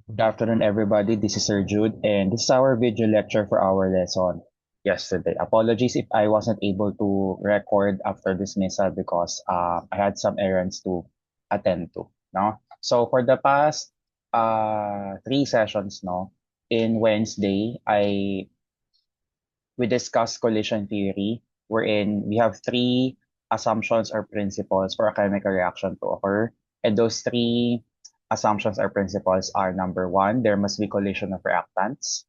Good afternoon, everybody. This is Sir Jude, and this is our video lecture for our lesson yesterday. Apologies if I wasn't able to record after dismissal because I had some errands to attend to. No, so for the past three sessions, no, in Wednesday, I we discussed collision theory, wherein we have three assumptions or principles for a chemical reaction to occur. And those three assumptions or principles are: number one, there must be collision of reactants.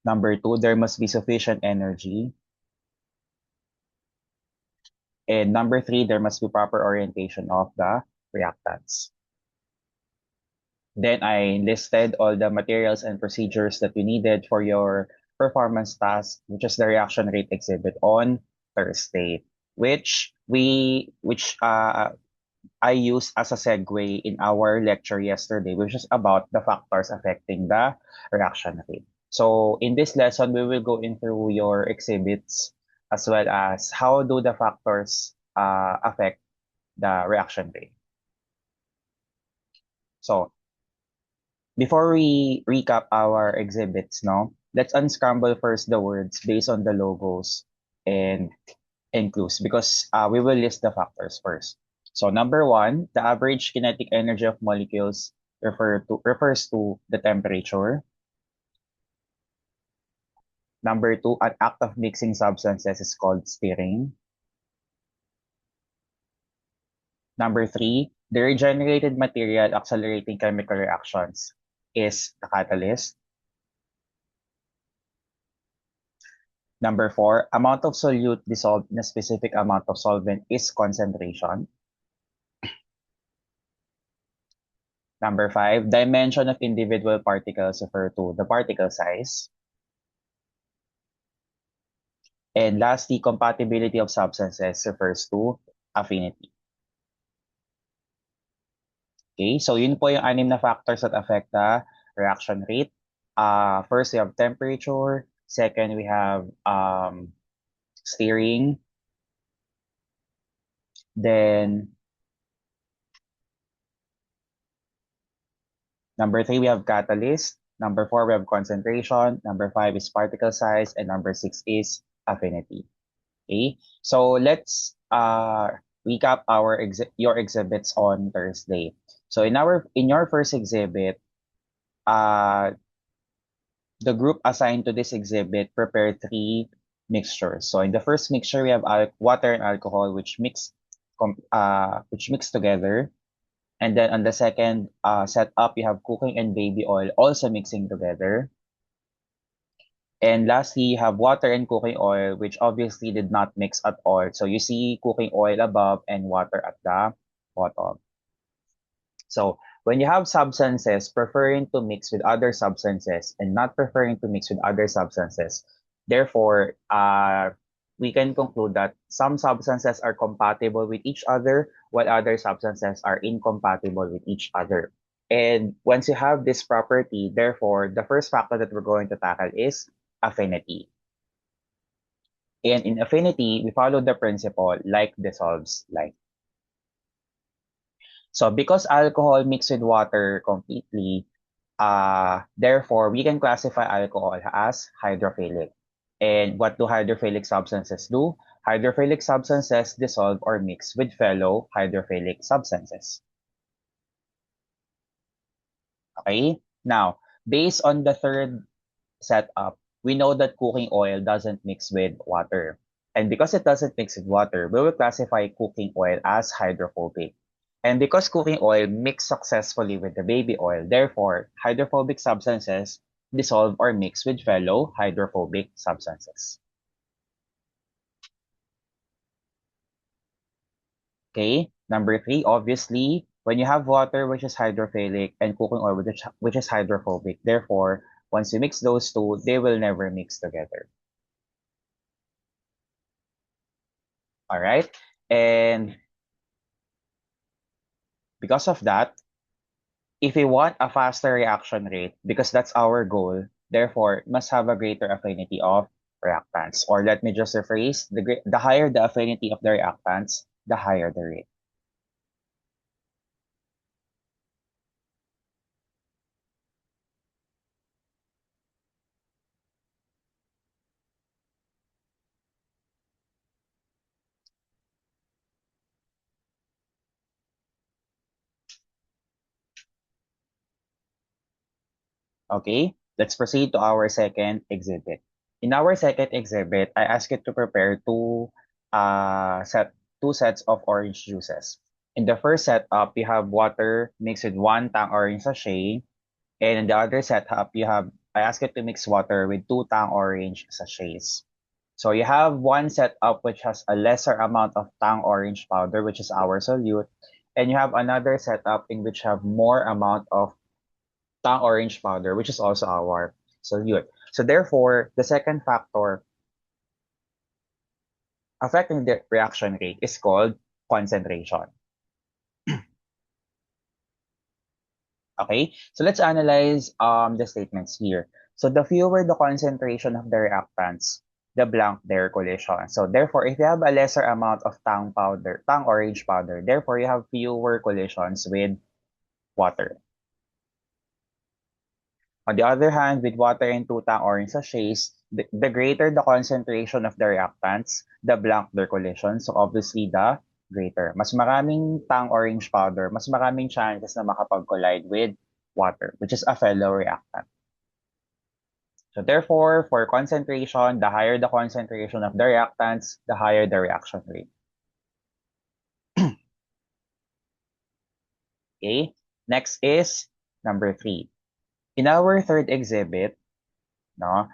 Number two, there must be sufficient energy. And number three, there must be proper orientation of the reactants. Then I listed all the materials and procedures that we needed for your performance task, which is the reaction rate exhibit on Thursday, which I used as a segue in our lecture yesterday, which is about the factors affecting the reaction rate. So in this lesson, we will go in through your exhibits as well as how do the factors affect the reaction rate. So before we recap our exhibits, no, let's unscramble first the words based on the logos and clues because we will list the factors first. So number one, the average kinetic energy of molecules refers to the temperature. Number two, an act of mixing substances is called stirring. Number three, the regenerated material accelerating chemical reactions is the catalyst. Number four, amount of solute dissolved in a specific amount of solvent is concentration. Number five, dimension of individual particles refer to the particle size. And lastly, compatibility of substances refers to affinity. Okay, so yun po yung anim na factors that affect the reaction rate. First, we have temperature. Second, we have stirring. Then, number three, we have catalyst. Number four, we have concentration. Number five is particle size. And number six is affinity. Okay, so let's recap your exhibits on Thursday. So in your first exhibit, uh, the group assigned to this exhibit prepared three mixtures. So in the first mixture, we have water and alcohol, which mix together. And then on the second setup, you have cooking and baby oil also mixing together. And lastly, you have water and cooking oil, which obviously did not mix at all. So you see cooking oil above and water at the bottom. So when you have substances preferring to mix with other substances and not preferring to mix with other substances, therefore, we can conclude that some substances are compatible with each other, while other substances are incompatible with each other. And once you have this property, therefore, the first factor that we're going to tackle is affinity. And in affinity, we follow the principle like dissolves like. So because alcohol mixed with water completely, therefore we can classify alcohol as hydrophilic. And what do hydrophilic substances do? Hydrophilic substances dissolve or mix with fellow hydrophilic substances. Okay? Now, based on the third setup, we know that cooking oil doesn't mix with water. And because it doesn't mix with water, we will classify cooking oil as hydrophobic. And because cooking oil mixed successfully with the baby oil, therefore, hydrophobic substances dissolve or mix with fellow hydrophobic substances. Okay? Number three, obviously, when you have water which is hydrophilic and cooking oil which is hydrophobic, therefore, once you mix those two, they will never mix together. All right? And because of that, if we want a faster reaction rate, because that's our goal, therefore, it must have a greater affinity of reactants. Or let me just rephrase, the higher the affinity of the reactants, the higher the rate. Okay, let's proceed to our second exhibit. In our second exhibit, I ask you to prepare two sets of orange juices. In the first setup, you have water mixed with one tang orange sachet, and in the other setup, I ask you to mix water with two tang orange sachets. So you have one setup which has a lesser amount of tang orange powder, which is our solute, and you have another setup in which have more amount of tang orange powder, which is also our solute. So therefore, the second factor affecting the reaction rate is called concentration. Okay, so let's analyze the statements here. So the fewer the concentration of the reactants, the blank their collision. So therefore, if you have a lesser amount of tang orange powder, therefore you have fewer collisions with water. On the other hand, with water and two tang orange sachets, the greater the concentration of the reactants, the blank their collision. So obviously the greater. Mas maraming tang orange powder, mas maraming chances na makapag-collide with water, which is a fellow reactant. So therefore, for concentration, the higher the concentration of the reactants, the higher the reaction rate. Okay, next is number 3. In our third exhibit, no,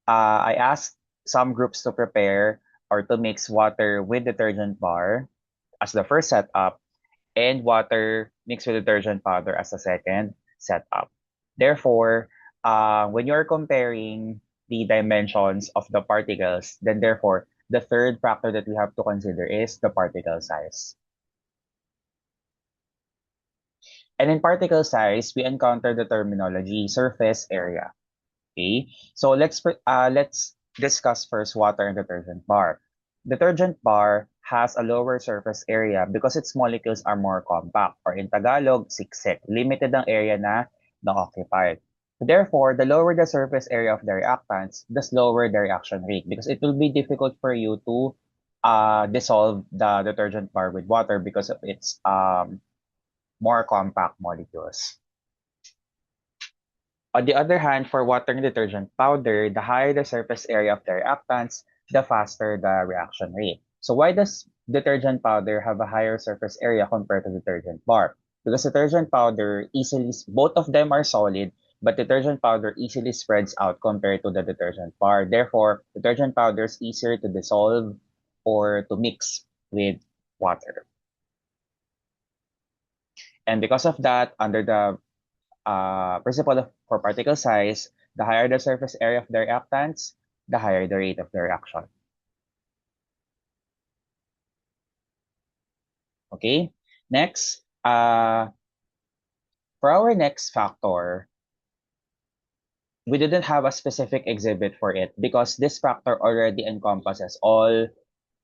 I asked some groups to prepare or to mix water with detergent bar as the first setup and water mixed with detergent powder as the second setup. Therefore, when you're comparing the dimensions of the particles, then therefore, the third factor that we have to consider is the particle size. And in particle size, we encounter the terminology surface area. Okay, so let's discuss first water and detergent bar. Detergent bar has a lower surface area because its molecules are more compact, or in Tagalog, siksik. Limited ang area na na-occupied. Therefore, the lower the surface area of the reactants, the slower the reaction rate because it will be difficult for you to dissolve the detergent bar with water because of its more compact molecules. On the other hand, for water and detergent powder, the higher the surface area of the reactants, the faster the reaction rate. So why does detergent powder have a higher surface area compared to detergent bar? Because detergent powder both of them are solid, but detergent powder easily spreads out compared to the detergent bar. Therefore, detergent powder is easier to dissolve or to mix with water. And because of that, under the principle for particle size, the higher the surface area of the reactants, the higher the rate of the reaction. Okay? Next, for our next factor, we didn't have a specific exhibit for it because this factor already encompasses all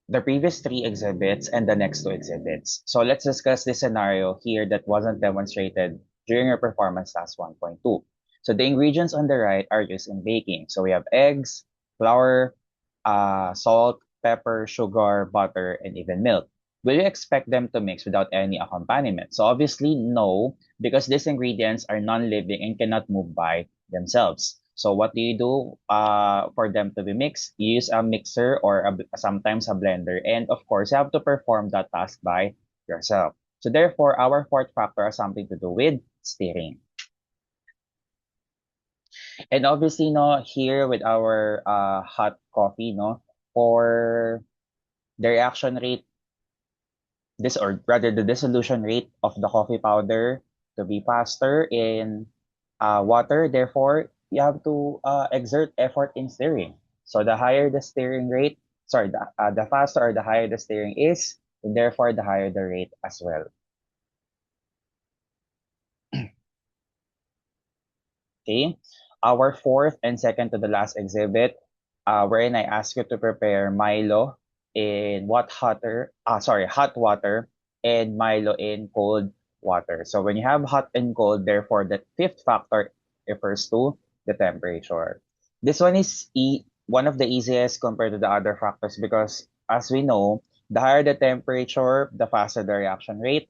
the previous 3 exhibits and the next 2 exhibits. So let's discuss this scenario here that wasn't demonstrated during our performance task 1.2. So the ingredients on the right are used in baking. So we have eggs, flour, salt, pepper, sugar, butter, and even milk. Will you expect them to mix without any accompaniment? So obviously no, because these ingredients are non-living and cannot move by themselves. So what do you do for them to be mixed? You use a mixer or sometimes a blender. And of course, you have to perform that task by yourself. So therefore, our fourth factor has something to do with stirring. And obviously, no, here with our hot coffee, no, for the reaction rate, this or rather the dissolution rate of the coffee powder to be faster in water. Therefore, you have to exert effort in stirring. So the higher the stirring rate, the faster or the higher the stirring is, and therefore the higher the rate as well. Okay, our fourth and second to the last exhibit, wherein I ask you to prepare Milo in hot water and Milo in cold water. So when you have hot and cold, therefore the fifth factor refers to the temperature. This one is one of the easiest compared to the other factors because as we know, the higher the temperature, the faster the reaction rate,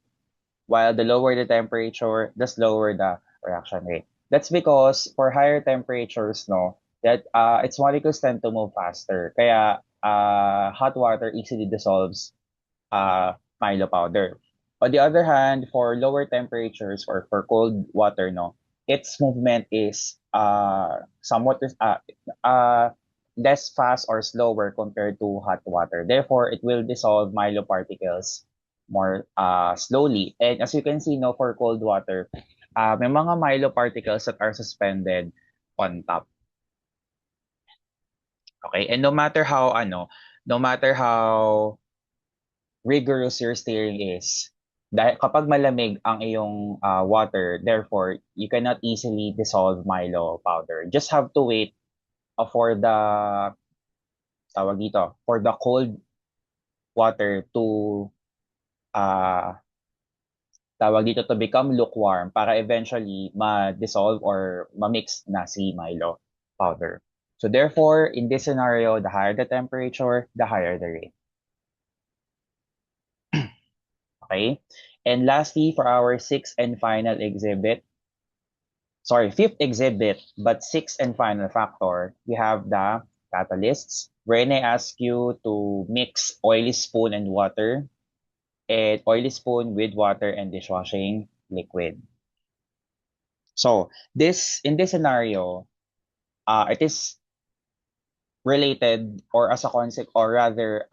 while the lower the temperature, the slower the reaction rate. That's because for higher temperatures, no, that its molecules tend to move faster. Kaya hot water easily dissolves Milo powder. On the other hand, for lower temperatures or for cold water, no, its movement is somewhat uh, less fast or slower compared to hot water. Therefore, it will dissolve Milo particles more slowly. And as you can see, no, for cold water, may mga Milo particles that are suspended on top. Okay? And no matter how rigorous your steering is, dahil kapag malamig ang iyong water, therefore, you cannot easily dissolve Milo powder. Just have to wait for the, tawag dito, for the cold water to, uh, tawag dito, to become lukewarm para eventually ma-dissolve or ma-mix na si Milo powder. So therefore, in this scenario, the higher the temperature, the higher the rate. Okay? And lastly, for our fifth exhibit, but sixth and final factor, we have the catalysts. Wherein I ask you to mix oily spoon and water, and oily spoon with water and dishwashing liquid. So this in this scenario, it is related or as a concept or rather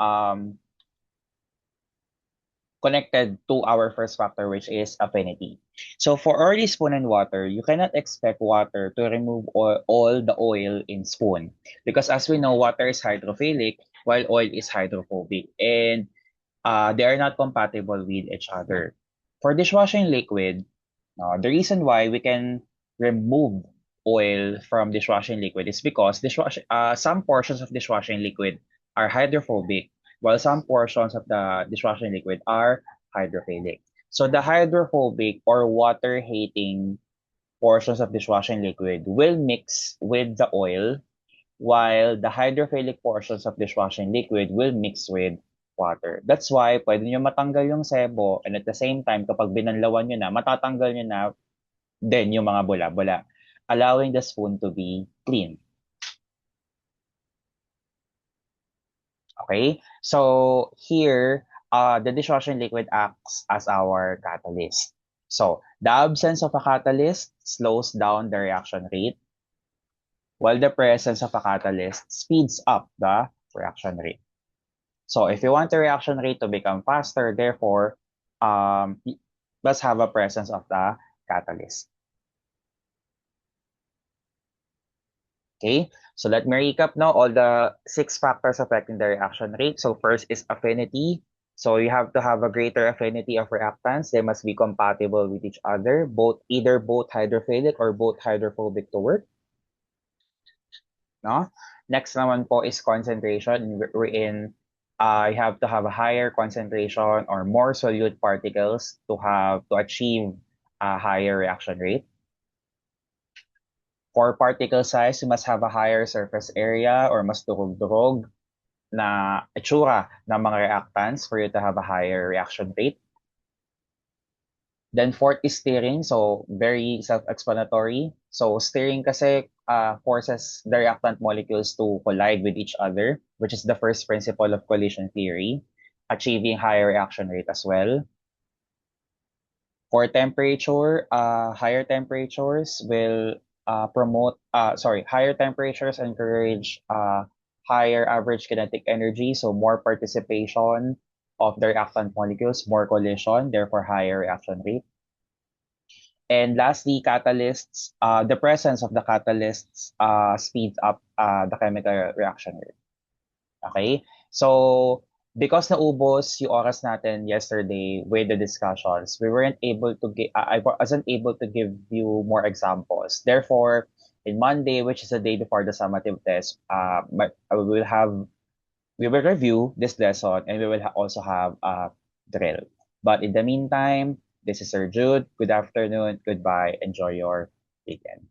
connected to our first factor, which is affinity. So for oily spoon and water, you cannot expect water to remove all the oil in spoon because as we know, water is hydrophilic while oil is hydrophobic, and they are not compatible with each other. For dishwashing liquid, the reason why we can remove oil from dishwashing liquid is because some portions of dishwashing liquid are hydrophobic, while some portions of the dishwashing liquid are hydrophilic. So the hydrophobic or water-hating portions of dishwashing liquid will mix with the oil, while the hydrophilic portions of dishwashing liquid will mix with water. That's why pwede nyo matanggal yung sebo, and at the same time, kapag binanlawan nyo na, matatanggal nyo na din yung mga bula-bula, allowing the spoon to be clean. Okay? So here, the dishwashing liquid acts as our catalyst. So the absence of a catalyst slows down the reaction rate, while the presence of a catalyst speeds up the reaction rate. So if you want the reaction rate to become faster, therefore, let's have a presence of the catalyst. Okay, so let me recap now all the 6 factors affecting the reaction rate. So first is affinity. So you have to have a greater affinity of reactants. They must be compatible with each other, either both hydrophilic or both hydrophobic to work. No? Next naman po is concentration, wherein you have to have a higher concentration or more solute particles to achieve a higher reaction rate. For particle size, you must have a higher surface area or mas durog-durog na itsura ng mga reactants for you to have a higher reaction rate. Then fourth is steering, so very self-explanatory. So steering kasi forces the reactant molecules to collide with each other, which is the first principle of collision theory, achieving higher reaction rate as well. For temperature, higher temperatures will higher temperatures encourage higher average kinetic energy, so more participation of the reactant molecules, more collision, therefore higher reaction rate. And lastly, catalysts, the presence of the catalysts speeds up the chemical reaction rate. Okay? So, because naubos yung oras natin yesterday with the discussions, we weren't able to I wasn't able to give you more examples. Therefore, in Monday, which is the day before the summative test, we will review this lesson and we will also have a drill. But in the meantime, this is Sir Jude. Good afternoon. Goodbye. Enjoy your weekend.